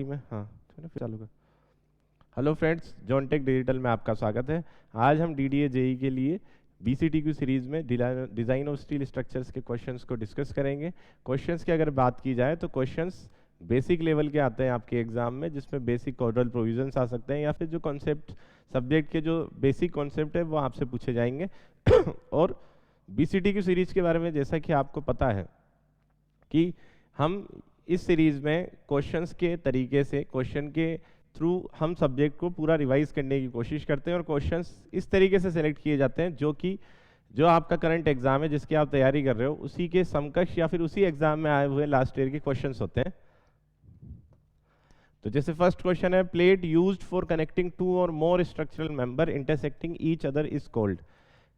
में? हाँ चलो फिर चालू कर। हेलो फ्रेंड्स, जॉनटेक डिजिटल में आपका स्वागत है। आज हम डीडीए जेई के लिए बीसीटी की सीरीज़ में डिज़ाइन ऑफ स्टील स्ट्रक्चर्स के क्वेश्चंस को डिस्कस करेंगे। क्वेश्चंस की अगर बात की जाए तो क्वेश्चंस बेसिक लेवल के आते हैं आपके एग्जाम में, जिसमें बेसिक कॉर्डल प्रोविजंस आ सकते हैं या फिर जो कॉन्सेप्ट सब्जेक्ट के जो बेसिक कॉन्सेप्ट है वो आपसे पूछे जाएंगे। और बीसीटी की सीरीज़ के बारे में जैसा कि आपको पता है कि हम इस सीरीज़ में क्वेश्चंस के तरीके से, क्वेश्चन के थ्रू हम सब्जेक्ट को पूरा रिवाइज करने की कोशिश करते हैं और क्वेश्चंस इस तरीके से सेलेक्ट किए जाते हैं जो आपका करंट एग्जाम है जिसकी आप तैयारी कर रहे हो उसी के समकक्ष या फिर उसी एग्जाम में आए हुए लास्ट ईयर के क्वेश्चंस होते हैं। तो जैसे फर्स्ट क्वेश्चन है, plate used for connecting two और more structural member intersecting each other is called.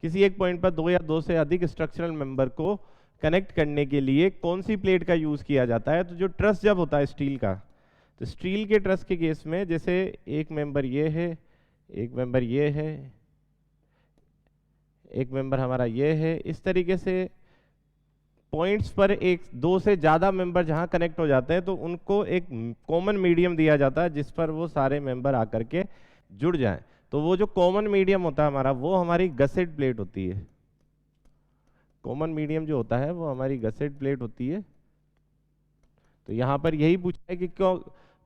किसी एक पॉइंट पर दो या दो से अधिक स्ट्रक्चरल मेंबर को कनेक्ट करने के लिए कौन सी प्लेट का यूज किया जाता है? तो जो ट्रस जब होता है स्टील का, तो स्टील के ट्रस के केस में जैसे एक मेंबर ये है, एक मेंबर ये है, एक मेंबर हमारा ये है, इस तरीके से पॉइंट्स पर एक दो से ज़्यादा मेंबर जहां कनेक्ट हो जाते हैं तो उनको एक कॉमन मीडियम दिया जाता है जिस पर वो सारे मेंबर आकर के जुड़ जाएं। तो वो जो कॉमन मीडियम होता है हमारा, वो हमारी गसेट प्लेट होती है। कॉमन मीडियम जो होता है वो हमारी गसेट प्लेट होती है। तो यहाँ पर यही पूछा है कि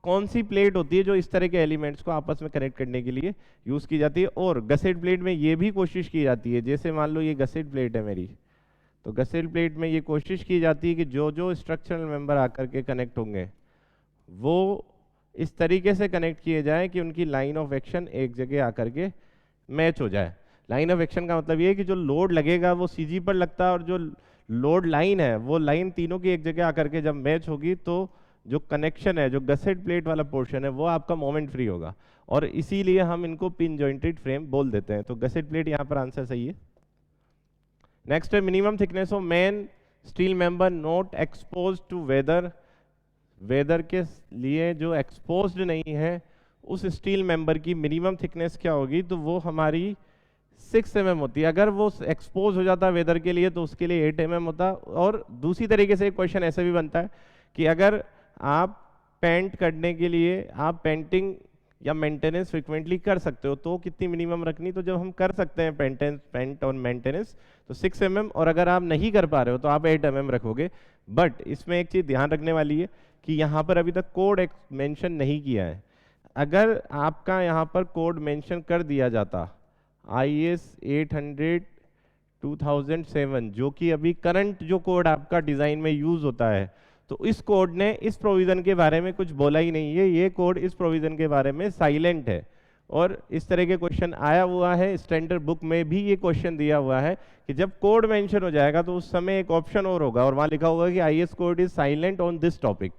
कौन सी प्लेट होती है जो इस तरह के एलिमेंट्स को आपस में कनेक्ट करने के लिए यूज की जाती है। और गसेट प्लेट में ये भी कोशिश की जाती है, जैसे मान लो ये गसेट प्लेट है मेरी, तो गसेट प्लेट में ये कोशिश की जाती है कि जो जो स्ट्रक्चरल मेंबर आकर के कनेक्ट होंगे वो इस तरीके से कनेक्ट किए जाएं कि उनकी लाइन ऑफ एक्शन एक जगह आकर के मैच हो जाए। लाइन ऑफ एक्शन का मतलब ये है कि जो लोड लगेगा वो सीजी पर लगता है और जो लोड लाइन है वो लाइन तीनों की एक जगह आकर के जब मैच होगी तो जो कनेक्शन है, जो गसेट प्लेट वाला पोर्शन है, वो आपका मोमेंट फ्री होगा और इसीलिए हम इनको पिन जॉइंटेड फ्रेम बोल देते हैं। तो गसेट प्लेट यहाँ पर आंसर सही है। नेक्स्ट है, minimum thickness of main steel member not expose to weather. Weather के लिए जो एक्सपोज्ड नहीं है उस स्टील मेंबर की मिनिमम थिकनेस क्या होगी? तो वो हमारी 6 mm होती है। अगर वो एक्सपोज हो जाता है वेदर के लिए तो उसके लिए 8 mm होता है। और दूसरी तरीके से एक क्वेश्चन ऐसे भी बनता है कि अगर आप पेंट करने के लिए आप पेंटिंग या मेंटेनेंस फ्रिक्वेंटली कर सकते हो तो कितनी मिनिमम रखनी? तो जब हम कर सकते हैं पेंट और मेंटेनेंस तो 6 mm, और अगर आप नहीं कर पा रहे हो तो आप 8 mm रखोगे। बट इसमें एक चीज़ ध्यान रखने वाली है कि यहाँ पर अभी तक कोड मेंशन नहीं किया है। अगर आपका यहाँ पर कोड मेंशन कर दिया जाता IS 800 2007, जो कि अभी करंट जो कोड आपका डिज़ाइन में यूज़ होता है, तो इस कोड ने इस प्रोविज़न के बारे में कुछ बोला ही नहीं है। ये कोड इस प्रोविज़न के बारे में साइलेंट है और इस तरह के क्वेश्चन आया हुआ है। स्टैंडर्ड बुक में भी ये क्वेश्चन दिया हुआ है कि जब कोड मेंशन हो जाएगा तो उस समय एक ऑप्शन और होगा और वहाँ लिखा होगा कि IS code is silent on this topic.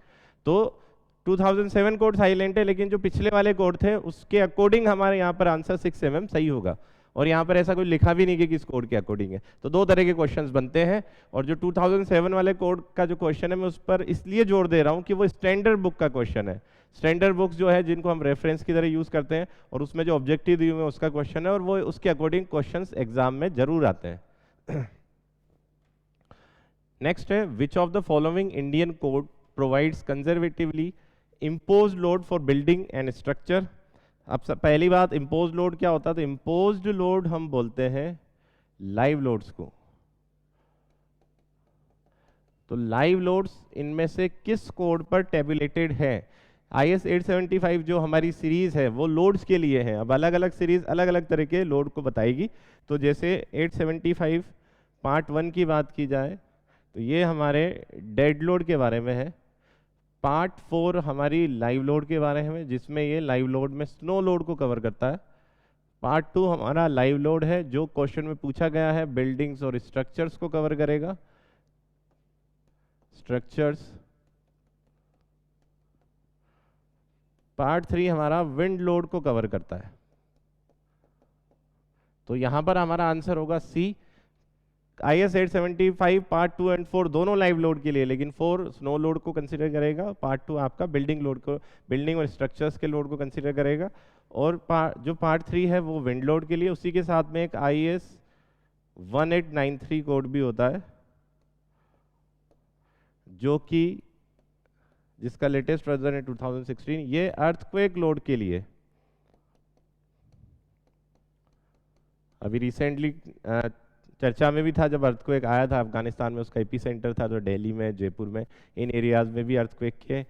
तो 2007 कोड साइलेंट है, लेकिन जो पिछले वाले कोड थे उसके अकॉर्डिंग हमारे यहाँ पर आंसर 6 mm सही होगा। और यहाँ पर ऐसा कोई लिखा भी नहीं कि किस कोड के अकॉर्डिंग है। तो दो तरह के क्वेश्चंस बनते हैं और जो 2007 वाले कोड का जो क्वेश्चन है मैं उस पर इसलिए जोर दे रहा हूँ कि वो स्टैंडर्ड बुक का क्वेश्चन है। स्टैंडर्ड बुक्स जो है जिनको हम रेफरेंस की तरह यूज करते हैं और उसमें जो ऑब्जेक्टिव दिए हुए हैं उसका क्वेश्चन है और वो उसके अकॉर्डिंग क्वेश्चंस एग्जाम में जरूर आते हैं। नेक्स्ट है, which of the following Indian code provides conservatively imposed load for building and structure. अब पहली बात, इम्पोज्ड लोड क्या होता है? तो इम्पोज्ड लोड हम बोलते हैं लाइव लोड्स को। तो लाइव लोड्स इनमें से किस कोड पर टेबुलेटेड है? IS 875 जो हमारी सीरीज है वो लोड्स के लिए है। अब अलग अलग सीरीज अलग अलग तरह के लोड को बताएगी। तो जैसे 875 पार्ट 1 की बात की जाए तो ये हमारे डेड लोड के बारे में है। पार्ट 4 हमारी लाइव लोड के बारे में, जिसमें ये लाइव लोड में स्नो लोड को कवर करता है। पार्ट 2 हमारा लाइव लोड है जो क्वेश्चन में पूछा गया है, बिल्डिंग्स और स्ट्रक्चर्स को कवर करेगा। स्ट्रक्चर्स। पार्ट 3 हमारा विंड लोड को कवर करता है। तो यहां पर हमारा आंसर होगा सी। IS 875 पार्ट 2 एंड 4 दोनों लाइव लोड के लिए, लेकिन 4 स्नो लोड को कंसीडर करेगा, पार्ट 2 आपका बिल्डिंग लोड को, बिल्डिंग और स्ट्रक्चर्स के लोड को कंसीडर करेगा, और जो पार्ट 3 है वो विंड लोड के लिए। उसी के साथ में एक IS 1893 कोड भी होता है जो कि जिसका लेटेस्ट वर्जन है 2016, ये अर्थक्वेक लोड के लिए अभी रिसेंटली चर्चा में भी था जब अर्थक्वेक आया था अफगानिस्तान में, उसका एपी सेंटर था, तो दिल्ली में, जयपुर में, इन एरियाज में भी अर्थक्वेक के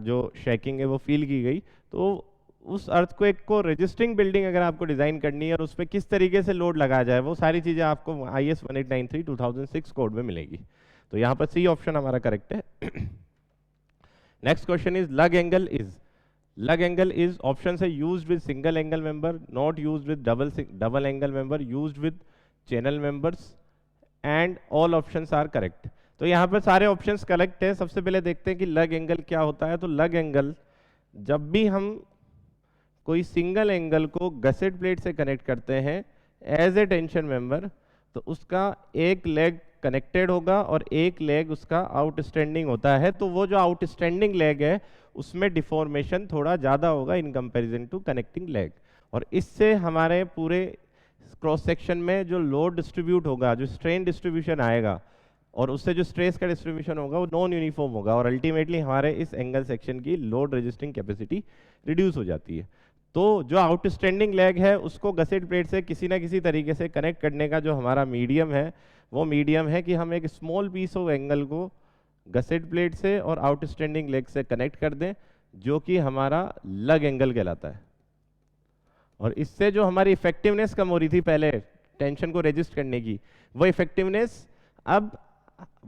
जो शेकिंग है वो फील की गई। तो उस अर्थक्वेक को रजिस्टरिंग बिल्डिंग अगर आपको डिज़ाइन करनी है और उस पर किस तरीके से लोड लगाया जाए, वो सारी चीज़ें आपको IS 1893 2006 कोड में मिलेगी। तो यहाँ पर सी ऑप्शन हमारा करेक्ट है। Next question is lug angle is option है used with single angle member, not used with double angle member, used with channel members, and all options are correct. तो यहाँ पर सारे ऑप्शंस करेक्ट है। सबसे पहले देखते हैं कि लग एंगल क्या होता है। तो लग एंगल, जब भी हम कोई सिंगल एंगल को गसेट प्लेट से कनेक्ट करते हैं एज ए टेंशन मेंबर, तो उसका एक लेग कनेक्टेड होगा और एक लेग उसका आउटस्टैंडिंग होता है। तो वो जो आउटस्टैंडिंग लेग है उसमें डिफॉर्मेशन थोड़ा ज़्यादा होगा in comparison to connecting leg, और इससे हमारे पूरे क्रॉस सेक्शन में जो लोड डिस्ट्रीब्यूट होगा, जो स्ट्रेन डिस्ट्रीब्यूशन आएगा और उससे जो स्ट्रेस का डिस्ट्रीब्यूशन होगा वो नॉन यूनिफॉर्म होगा, और अल्टीमेटली हमारे इस एंगल सेक्शन की लोड रेजिस्टिंग कैपेसिटी रिड्यूस हो जाती है। तो जो आउटस्टैंडिंग लेग है उसको गसेट प्लेट से किसी ना किसी तरीके से कनेक्ट करने का जो हमारा मीडियम है, वो मीडियम है कि हम एक स्मॉल पीस ऑफ एंगल को गसेट प्लेट से और आउटस्टैंडिंग लेग से कनेक्ट कर दें, जो कि हमारा लग एंगल कहलाता है। और इससे जो हमारी इफेक्टिवनेस कम हो रही थी पहले टेंशन को रेजिस्ट करने की, वो इफेक्टिवनेस अब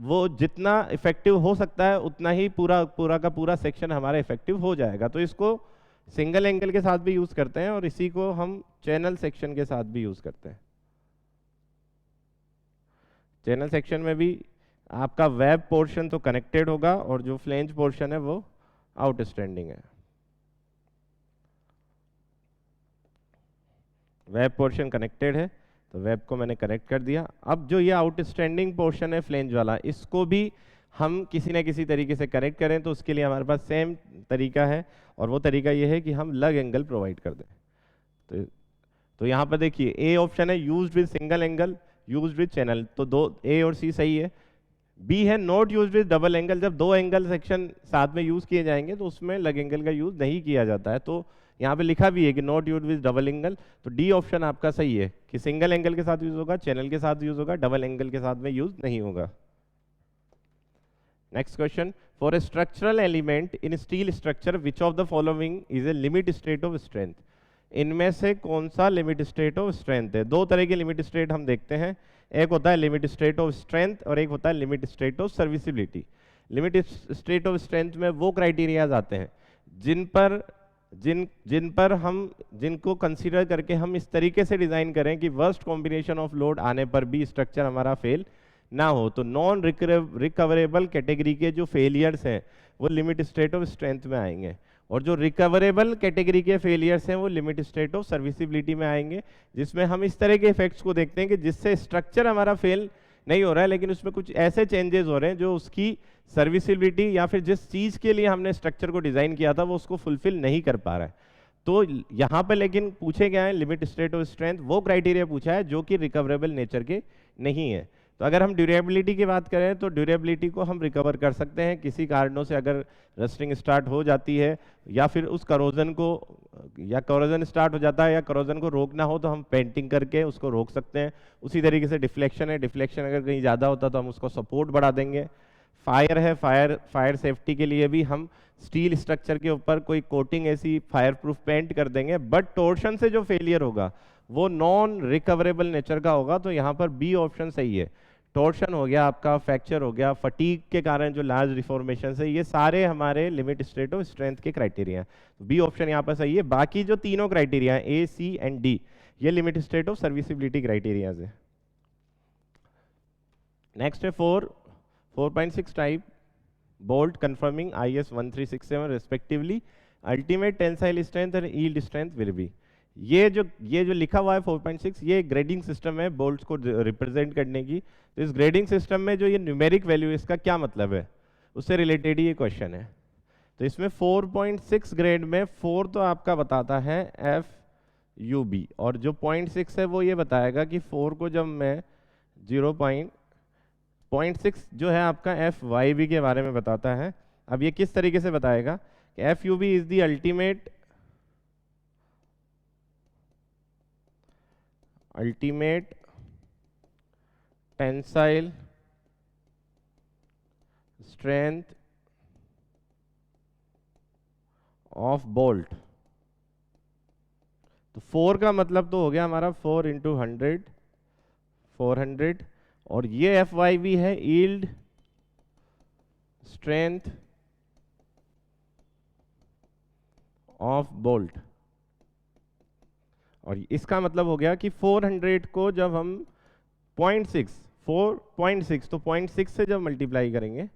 वो जितना इफेक्टिव हो सकता है उतना ही पूरा का पूरा सेक्शन हमारा इफेक्टिव हो जाएगा। तो इसको सिंगल एंगल के साथ भी यूज करते हैं और इसी को हम चैनल सेक्शन के साथ भी यूज करते हैं। चैनल सेक्शन में भी आपका वेब पोर्शन तो कनेक्टेड होगा और जो फ्लेंज पोर्शन है वो आउटस्टैंडिंग है। वेब पोर्शन कनेक्टेड है तो वेब को मैंने कनेक्ट कर दिया। अब जो ये आउटस्टैंडिंग पोर्शन है फ्लेंज वाला, इसको भी हम किसी न किसी तरीके से कनेक्ट करें, तो उसके लिए हमारे पास सेम तरीका है, और वो तरीका ये है कि हम लग एंगल प्रोवाइड कर दें। तो यहाँ पर देखिए ए ऑप्शन है used with single angle, used with channel, तो दो ए और सी सही है। बी है not used with double angle, जब दो एंगल सेक्शन साथ में यूज किए जाएंगे तो उसमें लग एंगल का यूज नहीं किया जाता है। तो यहाँ पे लिखा भी है कि not used with double angle, तो डी ऑप्शन आपका सही है कि सिंगल एंगल के साथ यूज होगा, चैनल के साथ यूज होगा, डबल एंगल के साथ में यूज नहीं होगा। Next question, for a structural element in steel structure which of the following is a limit state of strength, इनमें से कौन सा लिमिट स्टेट ऑफ स्ट्रेंथ है। दो तरह के लिमिट स्टेट हम देखते हैं, एक होता है लिमिट स्टेट ऑफ स्ट्रेंथ और एक होता है limit state of serviceability. Limit state of strength में वो क्राइटेरियाज आते हैं जिन पर हम जिनको कंसीडर करके हम इस तरीके से डिजाइन करें कि वर्स्ट कॉम्बिनेशन ऑफ लोड आने पर भी स्ट्रक्चर हमारा फेल ना हो। तो नॉन रिकवरेबल कैटेगरी के जो फेलियर्स हैं वो लिमिट स्टेट ऑफ स्ट्रेंथ में आएंगे, और जो रिकवरेबल कैटेगरी के फेलियर्स हैं वो लिमिट स्टेट ऑफ सर्विसिबिलिटी में आएंगे, जिसमें हम इस तरह के इफेक्ट्स को देखते हैं कि जिससे स्ट्रक्चर हमारा फेल नहीं हो रहा है लेकिन उसमें कुछ ऐसे चेंजेस हो रहे हैं जो उसकी सर्विसिबिलिटी या फिर जिस चीज़ के लिए हमने स्ट्रक्चर को डिज़ाइन किया था वो उसको फुलफिल नहीं कर पा रहा है। तो यहाँ पर लेकिन पूछे गए हैं लिमिट स्टेट ऑफ स्ट्रेंथ, वो क्राइटेरिया पूछा है जो कि रिकवरेबल नेचर के नहीं है। तो अगर हम ड्यूरेबिलिटी की बात करें तो ड्यूरेबिलिटी को हम रिकवर कर सकते हैं किसी कारणों से, अगर रस्टिंग स्टार्ट हो जाती है या फिर उस करोजन को या करोजन स्टार्ट हो जाता है या करोजन को रोकना हो तो हम पेंटिंग करके उसको रोक सकते हैं। उसी तरीके से डिफ्लेक्शन है, डिफ्लेक्शन अगर कहीं ज़्यादा होता तो हम उसको सपोर्ट बढ़ा देंगे। फायर है, फायर सेफ्टी के लिए भी हम स्टील स्ट्रक्चर के ऊपर कोई कोटिंग ऐसी फायर प्रूफ पेंट कर देंगे, बट टॉर्शन से जो फेलियर होगा वो नॉन रिकवरेबल नेचर का होगा। तो यहाँ पर बी ऑप्शन सही है। टॉर्शन हो गया आपका, फ्रैक्चर हो गया, फटीग के कारण जो लार्ज डिफॉर्मेशन है, ये सारे हमारे लिमिट स्टेट ऑफ स्ट्रेंथ के क्राइटेरिया हैं। बी ऑप्शन यहाँ पर सही है। बाकी जो तीनों क्राइटेरिया हैं ए, सी एंड डी, ये limit state of serviceability criterias है। नेक्स्ट है 4.6 type bolt conforming IS 1367 respectively ultimate tensile strength और यील्ड स्ट्रेंथ विल बी। ये जो लिखा हुआ है 4.6, ये ग्रेडिंग सिस्टम है बोल्ट्स को रिप्रेजेंट करने की। तो इस ग्रेडिंग सिस्टम में जो ये न्यूमेरिक वैल्यू, इसका क्या मतलब है, उससे रिलेटेड ही ये क्वेश्चन है। तो इसमें 4.6 ग्रेड में 4 तो आपका बताता है FUB, और जो 0.6 है वो ये बताएगा कि 4 को जब मैं 0.6 जो है आपका FYB के बारे में बताता है, अब ये किस तरीके से बताएगा कि F U B is the ultimate tensile strength of bolt. तो 4 का मतलब तो हो गया हमारा 4 इंटू 100 400, और ये एफ वाई वी है यील्ड स्ट्रेंथ ऑफ बोल्ट। और इसका मतलब हो गया कि 400 को जब हम 4.6 तो 0.6 से जब मल्टीप्लाई करेंगे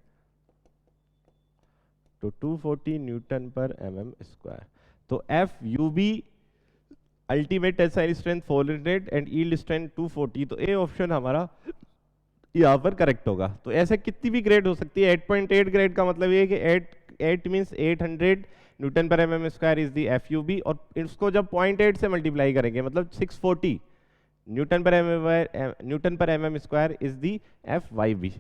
तो 240 न्यूटन पर mm स्क्वायर। तो F U B ultimate tensile strength 400 and yield strength 240, तो ए ऑप्शन हमारा यहाँ पर करेक्ट होगा। तो ऐसे कितनी भी ग्रेड हो सकती है। 8.8 ग्रेड का मतलब ये है कि 8 मीन्स 800 न्यूटन पर mm square is the F U B, और इसको जब 0.8 से मल्टीप्लाई करेंगे मतलब 640 न्यूटन पर mm square is the F Y B.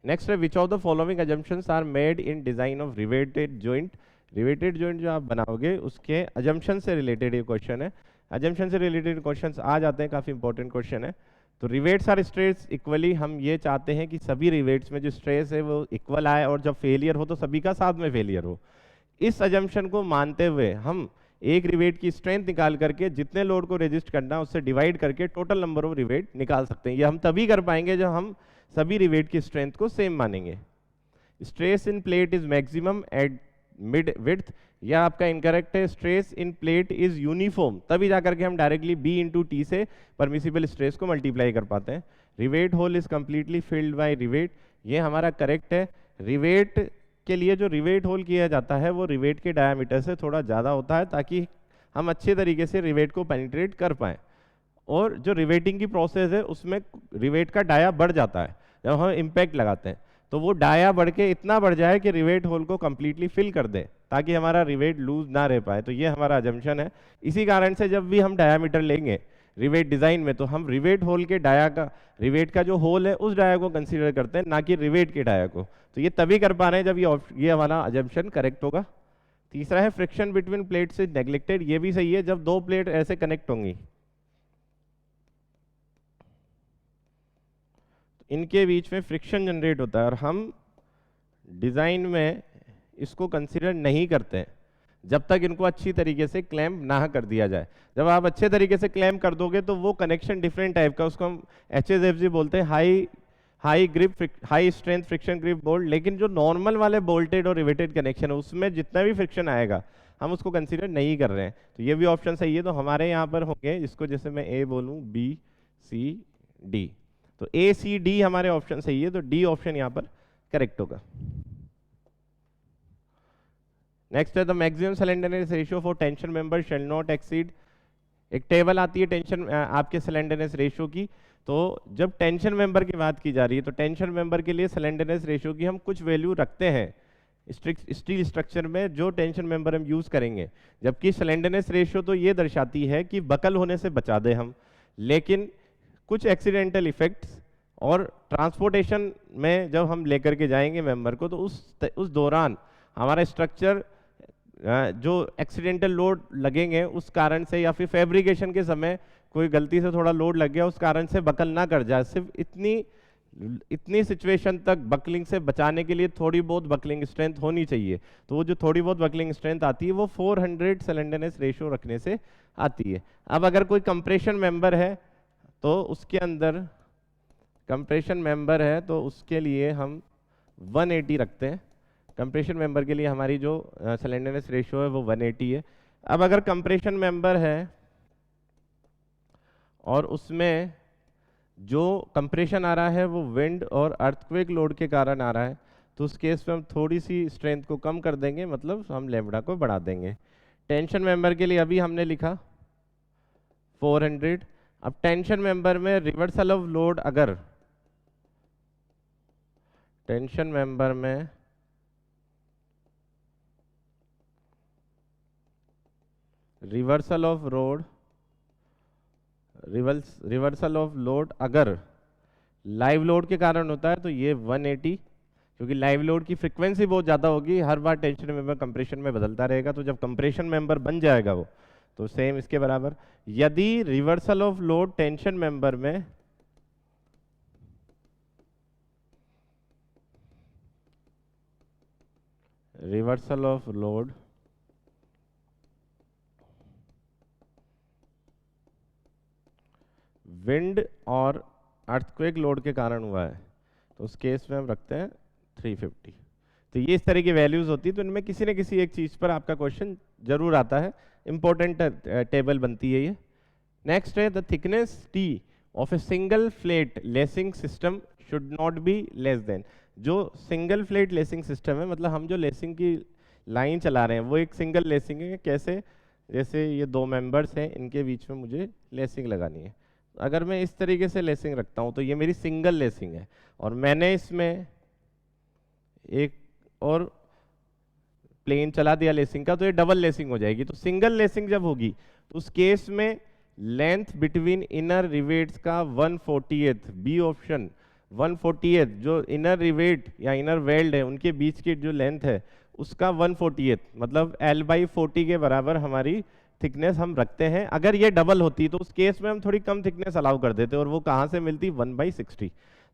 Next है which of the following assumptions are made in design of riveted joint. Riveted joint जो आप बनाओगे उसके अजम्पशन से रिलेटेड ये क्वेश्चन है। अजम्पशन से रिलेटेड क्वेश्चंस आ जाते हैं, काफी इंपॉर्टेंट क्वेश्चन है। तो रिवेट्स आर स्ट्रेस इक्वली, हम ये चाहते हैं कि सभी रिवेट्स में जो स्ट्रेस है वो इक्वल आए, और जब फेलियर हो तो सभी का साथ में फेलियर हो। इस अजम्पशन को मानते हुए हम एक रिवेट की स्ट्रेंथ निकाल करके जितने लोड को रेजिस्ट करना है उससे डिवाइड करके टोटल नंबर ऑफ रिवेट निकाल सकते हैं। ये हम तभी कर पाएंगे जब हम सभी रिवेट की स्ट्रेंथ को सेम मानेंगे। Stress in plate is maximum at mid width, या आपका इनकरेक्ट है। Stress in plate is uniform, तभी जाकर के हम डायरेक्टली बी इंटू टी से परमिसिबल स्ट्रेस को मल्टीप्लाई कर पाते हैं। Rivet hole is completely filled by rivet, ये हमारा करेक्ट है। रिवेट के लिए जो रिवेट होल किया जाता है वो रिवेट के डायामीटर से थोड़ा ज़्यादा होता है, ताकि हम अच्छे तरीके से रिवेट को पेनिट्रेट कर पाएँ। और जो रिवेटिंग की प्रोसेस है उसमें रिवेट का डाया बढ़ जाता है जब हम इम्पैक्ट लगाते हैं, तो वो डाया बढ़ के इतना बढ़ जाए कि रिवेट होल को कंप्लीटली फिल कर दे, ताकि हमारा रिवेट लूज ना रह पाए। तो ये हमारा अजम्पशन है। इसी कारण से जब भी हम डायामीटर लेंगे रिवेट डिजाइन में, तो हम रिवेट होल के डाया का, रिवेट का जो होल है उस डाया को कंसीडर करते हैं, ना कि रिवेट के डाया को। तो ये तभी कर पा रहे हैं जब ये हमारा अजम्पशन करेक्ट होगा। तीसरा है friction between plates is neglected, ये भी सही है। जब दो प्लेट ऐसे कनेक्ट होंगी इनके बीच में फ्रिक्शन जनरेट होता है, और हम डिज़ाइन में इसको कंसीडर नहीं करते हैं जब तक इनको अच्छी तरीके से क्लैम्प ना कर दिया जाए। जब आप अच्छे तरीके से क्लैम्प कर दोगे तो वो कनेक्शन डिफरेंट टाइप का, उसको हम HSFG बोलते हैं, high strength friction grip bolt. लेकिन जो नॉर्मल वाले बोल्टेड और रिवेटेड कनेक्शन है उसमें जितना भी फ्रिक्शन आएगा हम उसको कंसीडर नहीं कर रहे हैं। तो ये भी ऑप्शन सही है। तो हमारे यहाँ पर होंगे, इसको जैसे मैं ए बोलूँ, B C D, तो A C D हमारे ऑप्शन सही है, तो D ऑप्शन यहाँ पर करेक्ट होगा। नेक्स्ट है the maximum slenderness ratio for tension member shall not exceed. एक टेबल आती है टेंशन आपके स्लेंडरनेस रेशियो की। तो जब टेंशन मेंबर की बात की जा रही है तो टेंशन मेंबर के लिए स्लेंडरनेस रेशियो की हम कुछ वैल्यू रखते हैं स्टील स्ट्रक्चर में जो टेंशन मेंबर हम यूज करेंगे, जबकि स्लेंडरनेस रेशियो तो ये दर्शाती है कि बकल होने से बचा दे हम। लेकिन कुछ एक्सीडेंटल इफेक्ट्स और ट्रांसपोर्टेशन में जब हम लेकर के जाएंगे मेंबर को, तो उस दौरान हमारा स्ट्रक्चर जो एक्सीडेंटल लोड लगेंगे उस कारण से, या फिर फैब्रिकेशन के समय कोई गलती से थोड़ा लोड लग गया उस कारण से बकल ना कर जाए। सिर्फ इतनी सिचुएशन तक बकलिंग से बचाने के लिए थोड़ी बहुत बकलिंग स्ट्रेंथ होनी चाहिए। तो वो जो थोड़ी बहुत बकलिंग स्ट्रेंथ आती है वो 400 स्लेंडरनेस रेशियो रखने से आती है। अब अगर कोई कंप्रेशन मेंबर है तो उसके अंदर कंप्रेशन मेंबर है तो उसके लिए हम 180 रखते हैं। कंप्रेशन मेंबर के लिए हमारी जो स्लेंडरनेस रेशियो है वो 180 है। अब अगर कंप्रेशन मेंबर है और उसमें जो कंप्रेशन आ रहा है वो विंड और अर्थक्वेक लोड के कारण आ रहा है, तो उस केस में हम थोड़ी सी स्ट्रेंथ को कम कर देंगे, मतलब हम लैम्ब्डा को बढ़ा देंगे। टेंशन मेंबर के लिए अभी हमने लिखा 400। अब टेंशन मेंबर में रिवर्सल ऑफ लोड, अगर टेंशन मेंबर में रिवर्सल ऑफ लोड अगर लाइव लोड के कारण होता है तो ये 180, क्योंकि लाइव लोड की फ्रीक्वेंसी बहुत ज़्यादा होगी, हर बार टेंशन मेंबर कंप्रेशन में बदलता रहेगा, तो जब कंप्रेशन मेंबर बन जाएगा वो, तो सेम इसके बराबर। यदि reversal of load tension member में रिवर्सल ऑफ लोड विंड और अर्थक्वेक लोड के कारण हुआ है, तो उस केस में हम रखते हैं 350। तो ये इस तरह की वैल्यूज होती है, तो इनमें किसी न किसी एक चीज़ पर आपका क्वेश्चन जरूर आता है, इंपॉर्टेंट टेबल बनती है ये। नेक्स्ट है the thickness T of a single flat lacing system should not be less than. जो सिंगल फ्लेट लेसिंग सिस्टम है, मतलब हम जो लेसिंग की लाइन चला रहे हैं वो एक सिंगल लेसिंग है। कैसे? जैसे ये दो मेंबर्स हैं, इनके बीच में मुझे लेसिंग लगानी है। अगर मैं इस तरीके से लेसिंग रखता हूं तो ये मेरी सिंगल लेसिंग है, और मैंने इसमें एक और प्लेन चला दिया लेसिंग का, तो ये डबल लेसिंग हो जाएगी। तो सिंगल लेसिंग जब होगी तो उस केस में लेंथ बिटवीन इनर रिवेट्स का 1/40, बी ऑप्शन 1/40, जो इनर रिवेट या इनर वेल्ड है उनके बीच की जो लेंथ है उसका 1/40, मतलब L/40 के बराबर हमारी थिकनेस हम रखते हैं। अगर ये डबल होती तो उस केस में हम थोड़ी कम थिकनेस अलाउ कर देते, और वो कहाँ से मिलती? 1/60।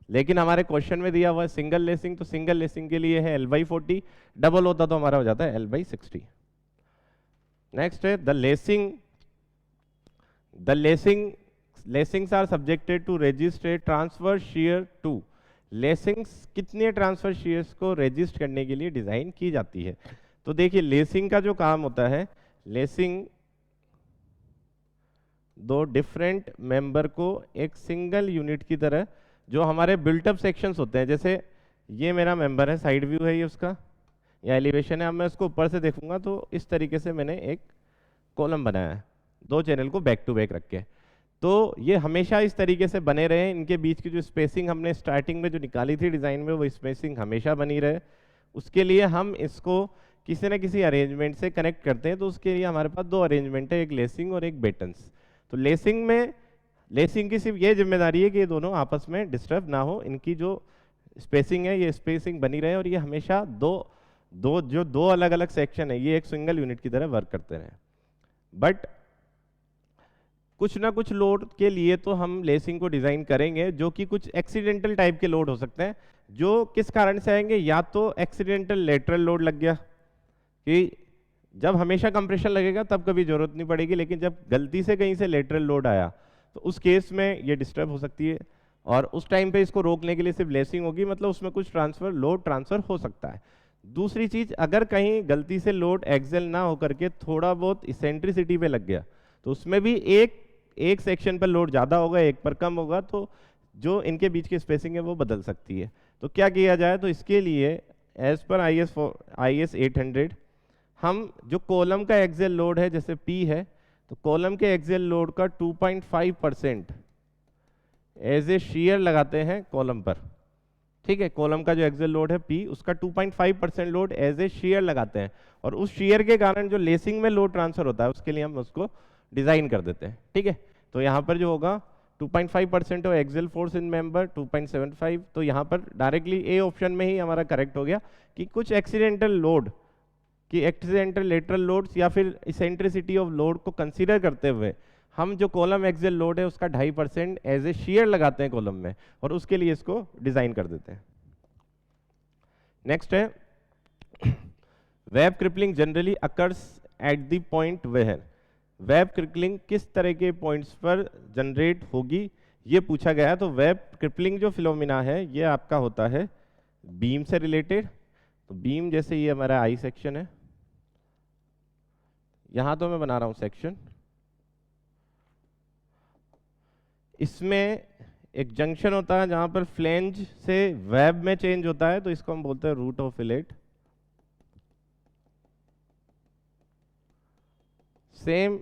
लेकिन हमारे क्वेश्चन में दिया हुआ है सिंगल लेसिंग, तो सिंगल लेसिंग के लिए है L/40, डबल होता तो हमारा हो जाता है L/60। नेक्स्ट है the lacings are subjected to resist a transfer shear too. Lacings कितने ट्रांसफर शियर्स को रेजिस्ट करने के लिए डिजाइन की जाती है? तो देखिए लेसिंग का जो काम होता है, लेसिंग दो डिफरेंट मेंबर को एक सिंगल यूनिट की तरह, जो हमारे बिल्टअप सेक्शंस होते हैं, जैसे ये मेरा मेंबर है, साइड व्यू है ये उसका, या एलिवेशन है। अब मैं उसको ऊपर से देखूंगा तो इस तरीके से मैंने एक कॉलम बनाया है, दो चैनल को बैक टू बैक रख के। तो ये हमेशा इस तरीके से बने रहे, इनके बीच की जो स्पेसिंग हमने स्टार्टिंग में जो निकाली थी डिज़ाइन में, वो स्पेसिंग हमेशा बनी रहे। उसके लिए हम इसको किसी न किसी अरेंजमेंट से कनेक्ट करते हैं। तो उसके लिए हमारे पास दो अरेंजमेंट है, एक लेसिंग और एक बेटन्स। तो लेसिंग की सिर्फ ये जिम्मेदारी है कि ये दोनों आपस में डिस्टर्ब ना हो, इनकी जो स्पेसिंग है ये स्पेसिंग बनी रहे, और ये हमेशा दो अलग अलग सेक्शन है ये एक सिंगल यूनिट की तरह वर्क करते रहे। बट कुछ ना कुछ लोड के लिए तो हम लेसिंग को डिजाइन करेंगे जो कि कुछ एक्सीडेंटल टाइप के लोड हो सकते हैं, जो किस कारण से आएंगे? या तो एक्सीडेंटल लेटरल लोड लग गया, कि जब हमेशा कंप्रेशन लगेगा तब कभी जरूरत नहीं पड़ेगी, लेकिन जब गलती से कहीं से लेटरल लोड आया तो उस केस में ये डिस्टर्ब हो सकती है, और उस टाइम पे इसको रोकने के लिए सिर्फ लेसिंग होगी, मतलब उसमें कुछ लोड ट्रांसफर हो सकता है। दूसरी चीज, अगर कहीं गलती से लोड एक्सेल ना होकर के थोड़ा बहुत इसेंट्रिसिटी पे लग गया, तो उसमें भी एक सेक्शन पर लोड ज़्यादा होगा, एक पर कम होगा, तो जो इनके बीच की स्पेसिंग है वो बदल सकती है। तो क्या किया जाए? तो इसके लिए एज पर IS 800 हम जो कॉलम का एक्सेल लोड है, जैसे P है, तो कॉलम के एक्सेल लोड का 2.5% एज ए शेयर लगाते हैं कॉलम पर। ठीक है, कॉलम का जो एक्सेल लोड है P, उसका 2.5% लोड एज ए शेयर लगाते हैं, और उस शेयर के कारण जो लेसिंग में लोड ट्रांसफर होता है उसके लिए हम उसको डिजाइन कर देते हैं। ठीक है, तो यहाँ पर जो होगा 2.5% of axial force in member 2.75, तो यहाँ पर डायरेक्टली ए ऑप्शन में ही हमारा करेक्ट हो गया कि कुछ एक्सीडेंटल लोड कि एक्सीडेंटल लेटरल लोड्स या फिर इसेंट्रिसिटी ऑफ लोड को कंसीडर करते हुए हम जो कॉलम एक्सेल लोड है उसका 2.5% एज ए शेयर लगाते हैं कॉलम में, और उसके लिए इसको डिजाइन कर देते हैं। नेक्स्ट है web crippling generally occurs at the point where. Web crippling किस तरह के पॉइंट्स पर जनरेट होगी ये पूछा गया है। तो वेब क्रिपलिंग जो फिनोमिना है ये आपका होता है बीम से रिलेटेड। तो बीम जैसे ये हमारा आई सेक्शन है, यहां तो मैं बना रहा हूं सेक्शन, इसमें एक जंक्शन होता है जहां पर फ्लेंज से वेब में चेंज होता है, तो इसको हम बोलते हैं root of fillet. Same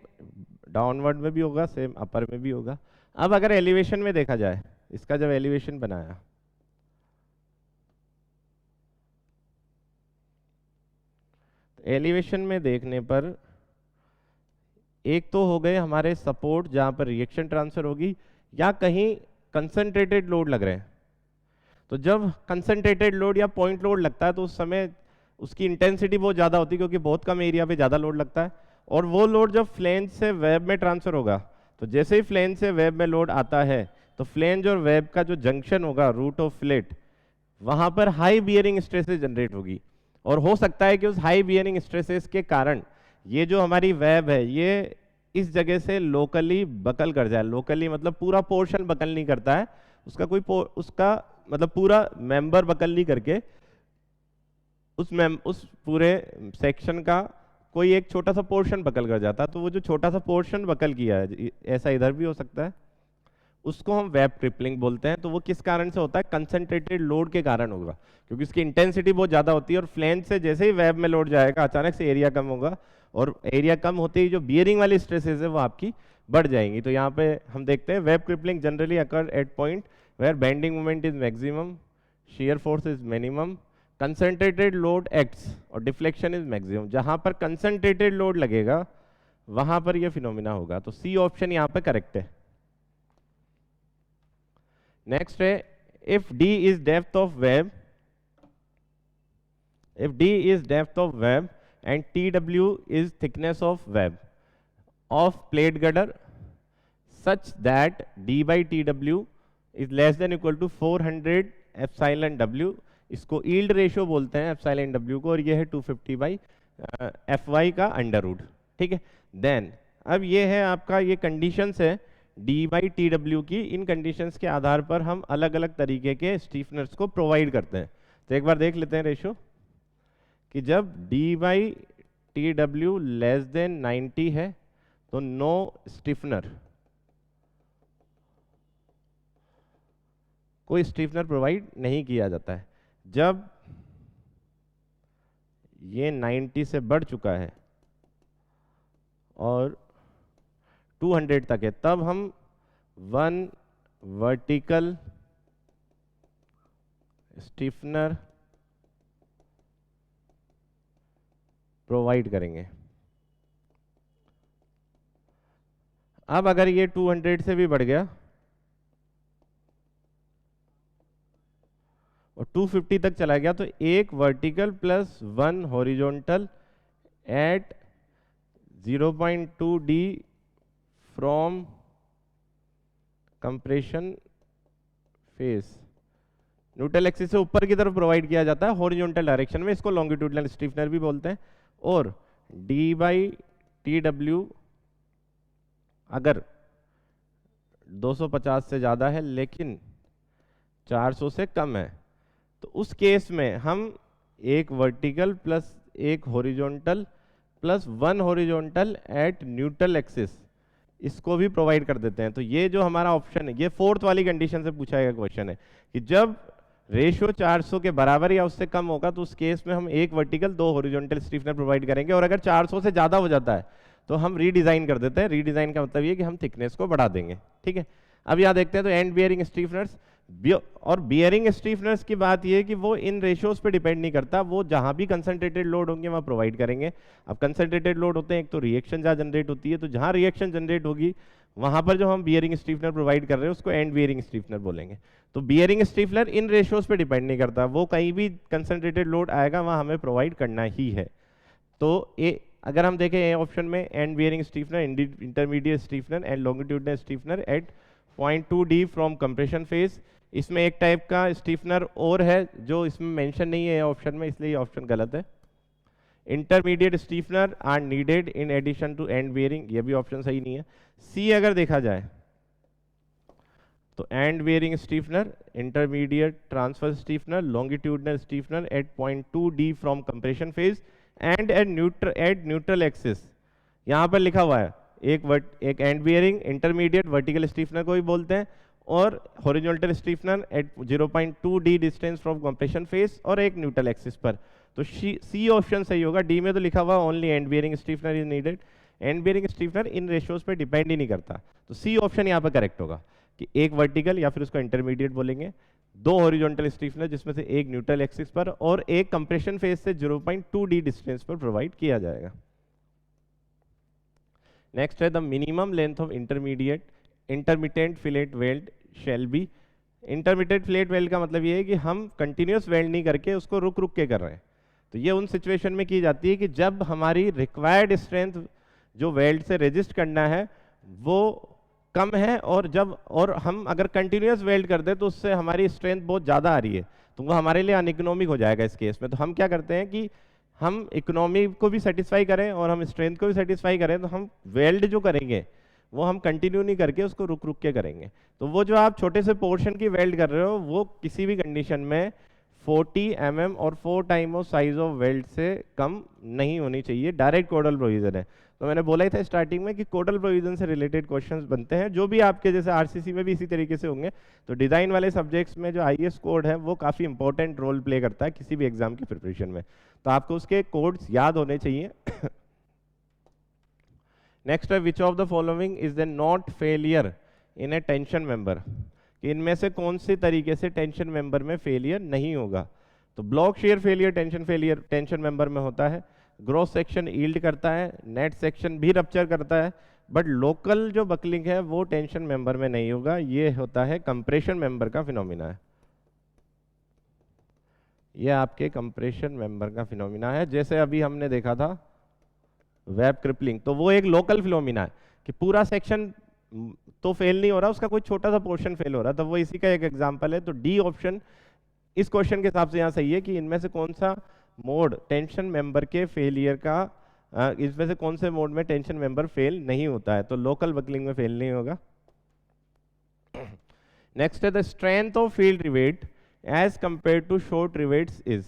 downward में भी होगा, सेम अपर में भी होगा। अब अगर एलिवेशन में देखा जाए, इसका जब एलिवेशन बनाया तो एलिवेशन में देखने पर एक तो हो गए हमारे सपोर्ट जहां पर रिएक्शन ट्रांसफर होगी, या कहीं कंसंट्रेटेड लोड लग रहे हैं। तो जब कंसंट्रेटेड लोड या पॉइंट लोड लगता है तो उस समय उसकी इंटेंसिटी बहुत ज़्यादा होती है, क्योंकि बहुत कम एरिया पे ज़्यादा लोड लगता है। और वो लोड जब फ्लेंज से वेब में ट्रांसफर होगा, तो जैसे ही फ्लेंज से वेब में लोड आता है तो फ्लेंज और वेब का जो जंक्शन होगा, रूट ऑफ फिलेट, वहाँ पर हाई बियरिंग स्ट्रेसेस जनरेट होगी। और हो सकता है कि उस हाई बियरिंग स्ट्रेसेस के कारण ये जो हमारी वेब है ये इस जगह से लोकली बकल कर जाए। लोकली मतलब पूरा पोर्शन बकल नहीं करता है, उसका उसका मतलब पूरा मेंबर बकल नहीं करके उस पूरे सेक्शन का कोई एक छोटा सा पोर्शन बकल कर जाता है। तो वो जो छोटा सा पोर्शन बकल किया है, ऐसा इधर भी हो सकता है, उसको हम वेब ट्रिपलिंग बोलते हैं। तो वो किस कारण से होता है? कंसंट्रेटेड लोड के कारण होगा, क्योंकि उसकी इंटेंसिटी बहुत ज़्यादा होती है और फ्लेंज से जैसे ही वेब में लोड जाएगा अचानक से एरिया कम होगा, और एरिया कम होते ही जो बियरिंग वाली स्ट्रेसेस है वो आपकी बढ़ जाएंगी। तो यहाँ पे हम देखते हैं web crippling generally occur at point where bending moment is maximum, shear force is minimum, concentrated load acts और डिफ्लेक्शन इज मैक्सिमम। जहां पर कंसंट्रेटेड लोड लगेगा वहां पर यह फिनोमिना होगा। तो सी ऑप्शन यहां पर करेक्ट है। नेक्स्ट है, if D is depth of web, if d is depth of web and tw is thickness of web of plate girder such that d by tw is less than equal to 400 epsilon w, इसको yield ratio बोलते हैं epsilon w को, और ये है 250 by fy का under root. ठीक है, देन अब ये है आपका, ये कंडीशंस है d बाई टी डब्ल्यू की। इन कंडीशंस के आधार पर हम अलग अलग तरीके के स्टीफनर्स को प्रोवाइड करते हैं। तो एक बार देख लेते हैं रेशियो कि जब d by T W less than 90 है तो नो स्टीफनर, कोई स्टीफनर प्रोवाइड नहीं किया जाता है। जब ये 90 से बढ़ चुका है और 200 तक है तब हम 1 वर्टिकल स्टीफनर प्रोवाइड करेंगे। अब अगर ये 200 से भी बढ़ गया और 250 तक चला गया तो एक vertical plus 1 horizontal at 0.2 D from compression face, neutral axis से ऊपर की तरफ प्रोवाइड किया जाता है हॉरिजॉन्टल डायरेक्शन में। इसको लॉन्गिट्यूडनल स्टीफनर भी बोलते हैं। और d बाई टी डब्ल्यू अगर 250 से ज़्यादा है लेकिन 400 से कम है तो उस केस में हम एक वर्टिकल प्लस एक horizontal plus 1 horizontal at neutral axis, इसको भी प्रोवाइड कर देते हैं। तो ये जो हमारा ऑप्शन है ये फोर्थ वाली कंडीशन से पूछा गया क्वेश्चन है कि जब रेशियो 400 के बराबर या उससे कम होगा तो उस केस में हम एक वर्टिकल 2 हॉरिजॉन्टल स्टीफनर प्रोवाइड करेंगे। और अगर 400 से ज़्यादा हो जाता है तो हम रीडिज़ाइन कर देते हैं। रीडिज़ाइन का मतलब ये कि हम थिकनेस को बढ़ा देंगे। ठीक है, अब यहाँ देखते हैं तो एंड बियरिंग स्टीफनर्स और बियरिंग स्टीफनर्स की बात ये है कि वो इन रेशियोज पे डिपेंड नहीं करता, वो जहाँ भी कंसंट्रेटेड लोड होंगे वहाँ प्रोवाइड करेंगे। अब कंसंट्रेटेड लोड होते हैं, एक तो रिएक्शन जहाँ जनरेट होती है, तो जहाँ रिएक्शन जनरेट होगी वहाँ पर जो हम बियरिंग स्टीफनर प्रोवाइड कर रहे हैं उसको एंड बियरिंग स्टीफनर बोलेंगे। तो बियरिंग स्टीफनर इन रेशियोज पे डिपेंड नहीं करता, वो कहीं भी कंसंट्रेटेड लोड आएगा वहाँ हमें प्रोवाइड करना ही है। तो अगर हम देखें ए ऑप्शन में end bearing stiffener, intermediate stiffener and longitudinal stiffener at 0.2 D from compression face, इसमें एक टाइप का स्टीफनर और है जो इसमें मेंशन नहीं है ऑप्शन में, इसलिए ये ऑप्शन गलत है। Intermediate stiffener are needed in addition to end bearing, ये भी ऑप्शन सही नहीं है। सी अगर देखा जाए तो end bearing stiffener, intermediate transverse stiffener, longitudinal stiffener at 0.2 D from compression face and at neutral axis, यहाँ पर लिखा हुआ है एक end bearing intermediate vertical stiffener को भी बोलते हैं, और horizontal stiffener at 0.2 D distance from compression face, और एक न्यूट्रल एक्सिस पर। तो सी ऑप्शन सही होगा। डी में तो लिखा हुआ only end bearing stiffener is needed, end bearing stiffener इन रेशियोज पे डिपेंड ही नहीं करता। तो सी ऑप्शन यहाँ पर करेक्ट होगा कि एक वर्टिकल या फिर उसको इंटरमीडिएट बोलेंगे, 2 हॉरिजॉन्टल स्टीफनर जिसमें से एक न्यूट्रल एक्सिस पर और एक कंप्रेशन फेज से 0.2 डी डिस्टेंस पर प्रोवाइड किया जाएगा। नेक्स्ट है the minimum length of intermediate intermittent fillet weld shall be intermediate flat weld का मतलब ये है कि हम कंटिन्यूस वेल्ड नहीं करके उसको रुक रुक के कर रहे हैं। तो ये उन सिचुएशन में की जाती है कि जब हमारी रिक्वायर्ड स्ट्रेंथ जो वेल्ड से रेजिस्ट करना है वो कम है, और हम अगर कंटिन्यूस वेल्ड कर दे तो उससे हमारी स्ट्रेंथ बहुत ज़्यादा आ रही है, तो वो हमारे लिए अनइकोनॉमिक हो जाएगा इस केस में। तो हम क्या करते हैं कि हम इकोनॉमी को भी सेटिस्फाई करें और हम स्ट्रेंथ को भी सेटिस्फाई करें, तो हम वेल्ड जो करेंगे वो हम कंटिन्यू नहीं करके उसको रुक रुक के करेंगे। तो वो जो आप छोटे से पोर्शन की वेल्ड कर रहे हो वो किसी भी कंडीशन में 40 mm और 4 time of size of weld से कम नहीं होनी चाहिए। डायरेक्ट कोडल प्रोविजन है। तो मैंने बोला ही था स्टार्टिंग में कि कोडल प्रोविजन से रिलेटेड क्वेश्चंस बनते हैं, जो भी आपके जैसे आरसीसी में भी इसी तरीके से होंगे। तो डिजाइन वाले सब्जेक्ट्स में जो आईएएस कोड है वो काफ़ी इंपॉर्टेंट रोल प्ले करता है किसी भी एग्जाम की प्रिपरेशन में, तो आपको उसके कोड्स याद होने चाहिए। नेक्स्ट है which of the following is the not failure in A tension member, कि इनमें से कौन सी तरीके से टेंशन मेंबर में फेलियर नहीं होगा। तो block share failure tension member में होता है, ग्रॉस सेक्शन यील्ड करता है, नेट सेक्शन भी रप्चर करता है, बट लोकल जो बकलिंग है वो टेंशन मेंबर में नहीं होगा। ये होता है कंप्रेशन मेंबर का फिनोमिना है, ये आपके कंप्रेशन मेंबर का फिनोमिना है। जैसे अभी हमने देखा था वेब क्रिपलिंग, तो वो एक लोकल फिनोमिना है कि पूरा सेक्शन तो फेल नहीं हो रहा, उसका कोई छोटा सा पोर्शन फेल हो रहा, तो वो इसी का एक एग्जांपल है। तो डी ऑप्शन इस क्वेश्चन के हिसाब से यहाँ सही है कि इनमें से कौन सा मोड टेंशन मेंबर के फेलियर का, इसमें से कौन से मोड में टेंशन मेंबर फेल नहीं होता है, तो लोकल बकलिंग में फेल नहीं होगा। नेक्स्ट है the strength of field rivet as compare to short rivets is,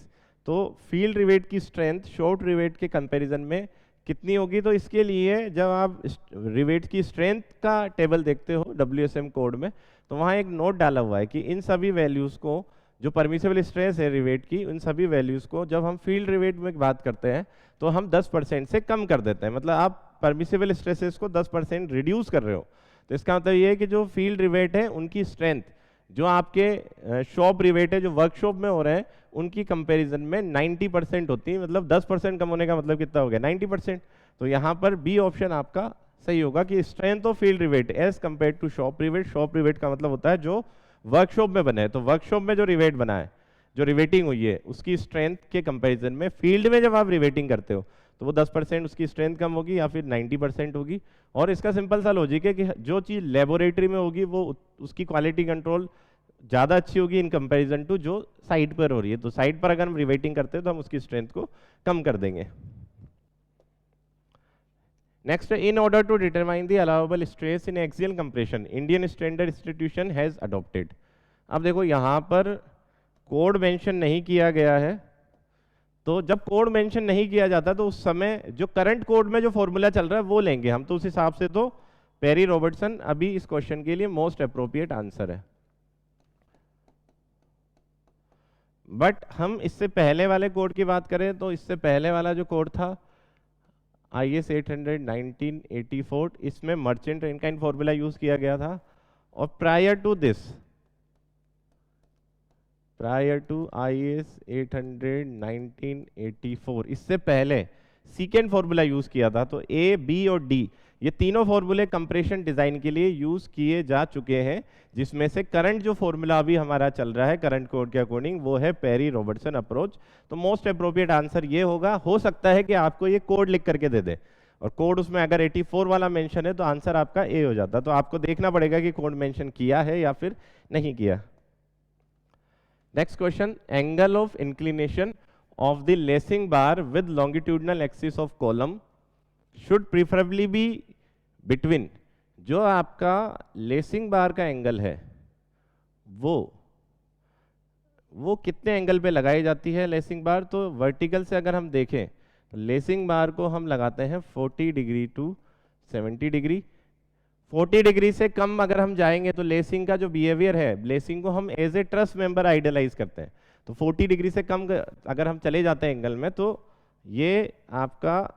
तो फील्ड रिवेट की स्ट्रेंथ शॉर्ट रिवेट के कंपैरिजन में कितनी होगी। तो इसके लिए जब आप रिवेट की स्ट्रेंथ का टेबल देखते हो WSM कोड में, तो वहाँ एक नोट डाला हुआ है कि इन सभी वैल्यूज़ को, जो परमिसिबल स्ट्रेस है रिवेट की, उन सभी वैल्यूज़ को जब हम फील्ड रिवेट में बात करते हैं तो हम 10% से कम कर देते हैं। मतलब आप परमिसिबल स्ट्रेसेस को 10% रिड्यूस कर रहे हो। तो इसका मतलब ये है कि जो फील्ड रिवेट है उनकी स्ट्रेंथ जो आपके शॉप रिवेट है जो वर्कशॉप में हो रहे हैं उनकी कंपैरिजन में 90% होती है। मतलब 10% कम होने का मतलब कितना हो गया, 90%। तो यहाँ पर बी ऑप्शन आपका सही होगा कि strength of field rivet as compare to shop rivet. Shop rivet का मतलब होता है जो वर्कशॉप में बने, तो वर्कशॉप में जो रिवेट बना है, जो रिवेटिंग हुई है, उसकी स्ट्रेंथ के कंपैरिजन में फील्ड में जब आप रिवेटिंग करते हो तो वो 10% उसकी स्ट्रेंथ कम होगी या फिर 90% होगी। और इसका सिंपल सा लॉजिक है कि जो चीज़ लेबोरेटरी में होगी वो उसकी क्वालिटी कंट्रोल ज़्यादा अच्छी होगी इन कंपैरिजन टू जो साइड पर हो रही है। तो साइड पर अगर हम रिवेटिंग करते हैं तो हम उसकी स्ट्रेंथ को कम कर देंगे। Next, in order to determine the allowable stress in axial compression Indian standard institution has adopted. अब देखो यहाँ पर कोड मेंशन नहीं किया गया है, तो जब कोड मेंशन नहीं किया जाता तो उस समय जो करंट कोड में जो फॉर्मूला चल रहा है वो लेंगे हम। तो उस हिसाब से तो पेरी रॉबर्टसन अभी इस क्वेश्चन के लिए मोस्ट अप्रोप्रिएट आंसर है। बट हम इससे पहले वाले कोड की बात करें तो इससे पहले वाला जो कोड था IS 800 1984, इसमें मर्चेंट इनकाइंड फॉर्मूला यूज किया गया था। और prior to this, prior to IS 800 1984, इससे पहले सीकेंड फॉर्मूला यूज किया था। तो A, B और D ये तीनों फॉर्मूले कंप्रेशन डिजाइन के लिए यूज किए जा चुके हैं, जिसमें से करंट जो फॉर्मूला अभी हमारा चल रहा है करंट कोड के अकॉर्डिंग वो है पेरी रॉबर्टसन अप्रोच। तो मोस्ट अप्रोप्रिएट आंसर ये होगा। हो सकता है कि आपको ये कोड लिख करके दे दे और कोड उसमें अगर 84 वाला मेंशन है तो आंसर आपका ए हो जाता। तो आपको देखना पड़ेगा कि कोड मेंशन किया है या फिर नहीं किया। Next question, angle of inclination of the lacing bar with longitudinal axis of column should preferably be between, जो आपका लेसिंग बार का एंगल है वो कितने एंगल पे लगाई जाती है लेसिंग बार। तो वर्टिकल से अगर हम देखें तो लेसिंग बार को हम लगाते हैं 40 डिग्री टू 70 डिग्री। 40 डिग्री से कम अगर हम जाएंगे तो लेसिंग का जो बिहेवियर है, लेसिंग को हम as a truss member idealize करते हैं। तो 40 डिग्री से कम अगर हम चले जाते हैं एंगल में तो ये आपका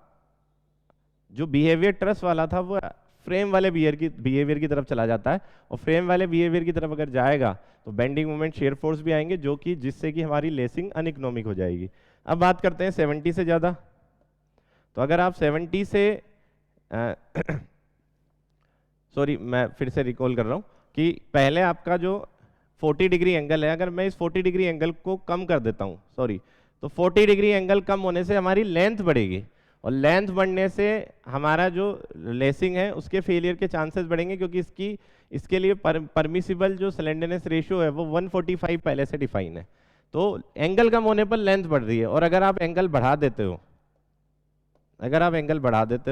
जो बिहेवियर ट्रस वाला था वो फ्रेम वाले बिहेवियर की तरफ चला जाता है। और फ्रेम वाले बिहेवियर की तरफ अगर जाएगा तो बेंडिंग मोमेंट, शेयर फोर्स भी आएंगे जो कि जिससे कि हमारी लेसिंग अनइकोनॉमिक हो जाएगी। अब बात करते हैं 70 से ज़्यादा। तो अगर आप 70 से सॉरी मैं फिर से रिकॉल कर रहा हूँ कि पहले आपका जो 40 डिग्री एंगल है, अगर मैं इस 40 डिग्री एंगल को कम कर देता हूँ, सॉरी, तो 40 डिग्री एंगल कम होने से हमारी लेंथ बढ़ेगी, और लेंथ बढ़ने से हमारा जो लेसिंग है उसके फेलियर के चांसेस बढ़ेंगे, क्योंकि इसके लिए परमिसिबल जो स्लेंडरनेस रेशियो है वो 145 पहले से डिफाइन है। तो एंगल कम होने पर लेंथ बढ़ रही है, और अगर आप एंगल बढ़ा देते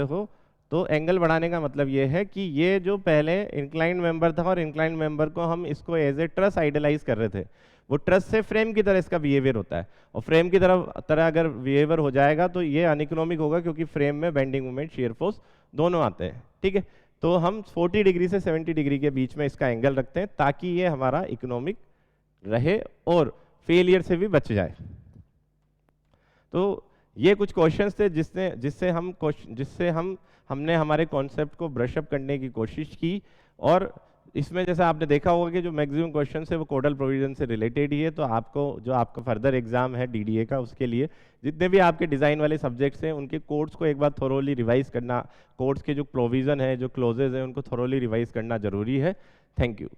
हो, तो एंगल बढ़ाने का मतलब ये है कि ये जो पहले इंक्लाइंड मेंबर था, और इंक्लाइंड मेंबर को हम इसको एज ए ट्रस आइडलाइज कर रहे थे, वो ट्रस से फ्रेम की तरह इसका बिहेवियर होता है, और फ्रेम की तरह अगर बिहेवियर हो जाएगा तो ये अनइकोनॉमिक होगा, क्योंकि फ्रेम में बेंडिंग मोमेंट, शियर फोर्स दोनों आते हैं, ठीक है। तो हम 40 डिग्री से 70 डिग्री के बीच में इसका एंगल रखते हैं, ताकि ये हमारा इकोनॉमिक रहे और फेलियर से भी बच जाए। तो ये कुछ क्वेश्चंस थे जिससे हमने हमारे कॉन्सेप्ट को ब्रशअप करने की कोशिश की, और इसमें जैसा आपने देखा होगा कि जो मैक्सिमम क्वेश्चन है वो कोडल प्रोविजन से रिलेटेड ही है। तो आपको जो आपका फर्दर एग्जाम है डीडीए का, उसके लिए जितने भी आपके डिज़ाइन वाले सब्जेक्ट्स हैं उनके कोड्स को एक बार थोरोली रिवाइज करना, कोड्स के जो प्रोविज़न है, जो क्लोजेज हैं, उनको थोरोली रिवाइज करना जरूरी है। Thank you.